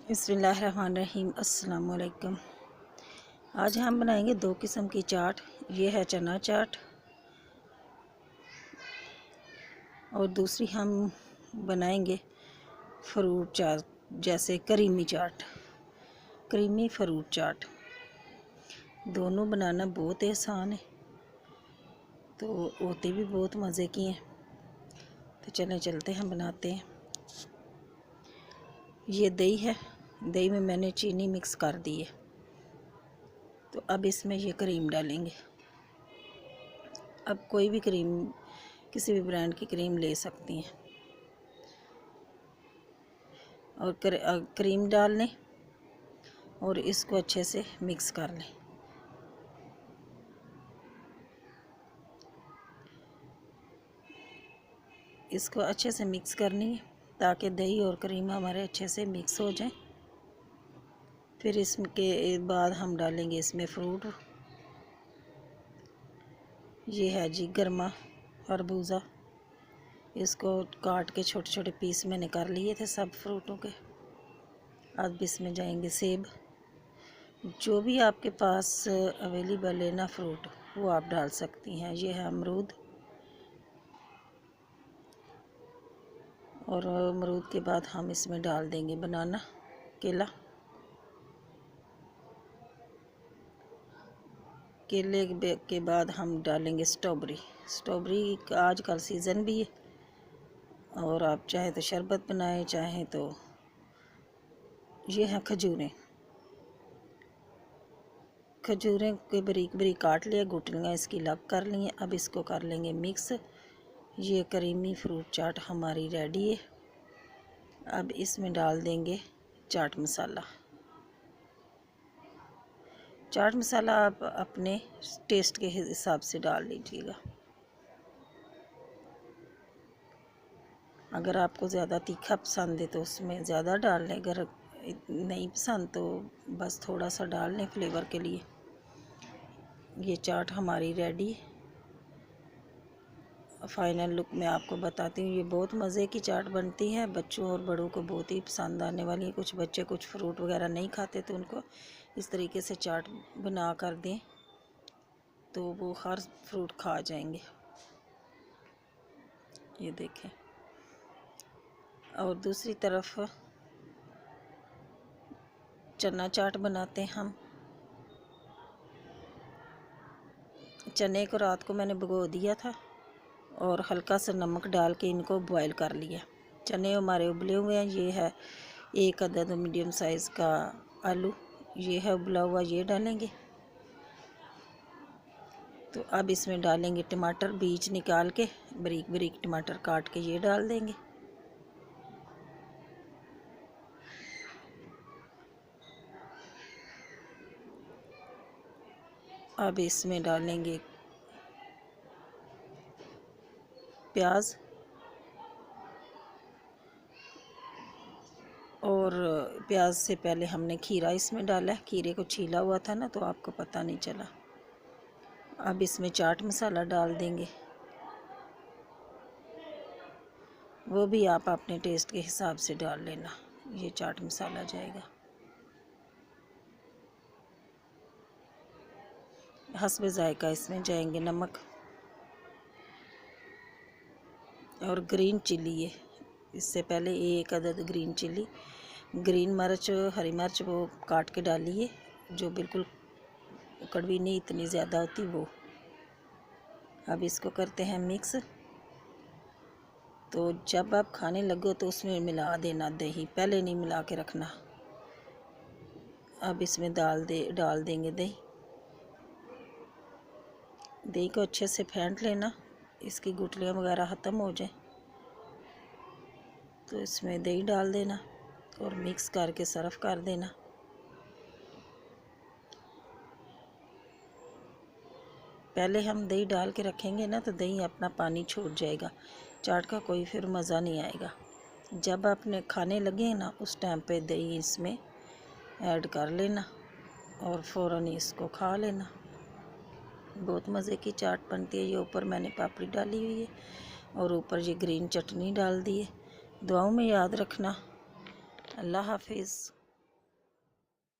बिस्मिल्लाहिर्रहमानिर्रहीम। अस्सलाम वालेकुम। आज हम बनाएंगे दो किस्म की चाट। ये है चना चाट और दूसरी हम बनाएंगे फ्रूट चाट, जैसे करीमी चाट, क्रीमी फ्रूट चाट। दोनों बनाना बहुत आसान है, तो होती भी बहुत मज़े की हैं। तो चलें चलते हैं बनाते हैं। ये दही है, दही में मैंने चीनी मिक्स कर दी है। तो अब इसमें ये क्रीम डालेंगे। अब कोई भी क्रीम, किसी भी ब्रांड की क्रीम ले सकती हैं और क्रीम डाल लें और इसको अच्छे से मिक्स कर लें। इसको अच्छे से मिक्स करनी है ताकि दही और क्रीम हमारे अच्छे से मिक्स हो जाए। फिर इसके बाद हम डालेंगे इसमें फ्रूट। ये है जी गर्मा खरबूजा, इसको काट के छोटे छोटे पीस मैंने कर लिए थे सब फ्रूटों के। अब इसमें जाएंगे सेब। जो भी आपके पास अवेलेबल है ना फ्रूट, वो आप डाल सकती हैं। ये है अमरूद, और अमरूद के बाद हम इसमें डाल देंगे बनाना, केला। केले के बाद हम डालेंगे स्ट्रॉबेरी। स्ट्रॉबेरी का आजकल सीज़न भी है, और आप चाहे तो शरबत बनाएं, चाहे तो। ये हैं खजूरें। खजूरें के बारीक बारीक काट लिया, गुठलियाँ इसकी अलग कर ली हैं। अब इसको कर लेंगे मिक्स। ये करीमी फ्रूट चाट हमारी रेडी है। अब इसमें डाल देंगे चाट मसाला। चाट मसाला आप अपने टेस्ट के हिसाब से डाल लीजिएगा। अगर आपको ज़्यादा तीखा पसंद है तो उसमें ज़्यादा डाल लें, अगर नहीं पसंद तो बस थोड़ा सा डाल लें फ्लेवर के लिए। ये चाट हमारी रेडी। फाइनल लुक मैं आपको बताती हूँ। ये बहुत मज़े की चाट बनती है, बच्चों और बड़ों को बहुत ही पसंद आने वाली है। कुछ बच्चे कुछ फ्रूट वगैरह नहीं खाते, तो उनको इस तरीके से चाट बना कर दें तो वो हर फ्रूट खा जाएंगे। ये देखें। और दूसरी तरफ चना चाट बनाते हैं हम। चने को रात को मैंने भिगो दिया था और हल्का सा नमक डाल के इनको बॉईल कर लिया। चने हमारे उबले हुए हैं। ये है एक अदद मीडियम साइज़ का आलू, ये है उबला हुआ, ये डालेंगे। तो अब इसमें डालेंगे टमाटर, बीज निकाल के बारीक बारीक टमाटर काट के ये डाल देंगे। अब इसमें डालेंगे प्याज, और प्याज से पहले हमने खीरा इसमें डाला है। खीरे को छीला हुआ था ना, तो आपको पता नहीं चला। अब इसमें चाट मसाला डाल देंगे, वो भी आप अपने टेस्ट के हिसाब से डाल लेना। ये चाट मसाला जाएगा। हस्बे जायका इसमें जाएंगे नमक और ग्रीन चिली है। इससे पहले एक अदद ग्रीन चिली, ग्रीन मिर्च, हरी मिर्च वो काट के डाली है, जो बिल्कुल कड़वी नहीं इतनी ज़्यादा होती वो। अब इसको करते हैं मिक्स। तो जब आप खाने लगो तो उसमें मिला देना दही, पहले नहीं मिला के रखना। अब इसमें डाल देंगे दही। दही को अच्छे से फेंट लेना, इसकी गुठलियाँ वगैरह ख़त्म हो जाए तो इसमें दही डाल देना और मिक्स करके सर्व कर देना। पहले हम दही डाल के रखेंगे ना, तो दही अपना पानी छोड़ जाएगा, चाट का कोई फिर मज़ा नहीं आएगा। जब आपने खाने लगे ना, उस टाइम पे दही इसमें ऐड कर लेना और फ़ौरन इसको खा लेना। बहुत मज़े की चाट बनती है। ये ऊपर मैंने पापड़ी डाली हुई है और ऊपर ये ग्रीन चटनी डाल दी है। दुआओं में याद रखना। अल्लाह हाफिज़।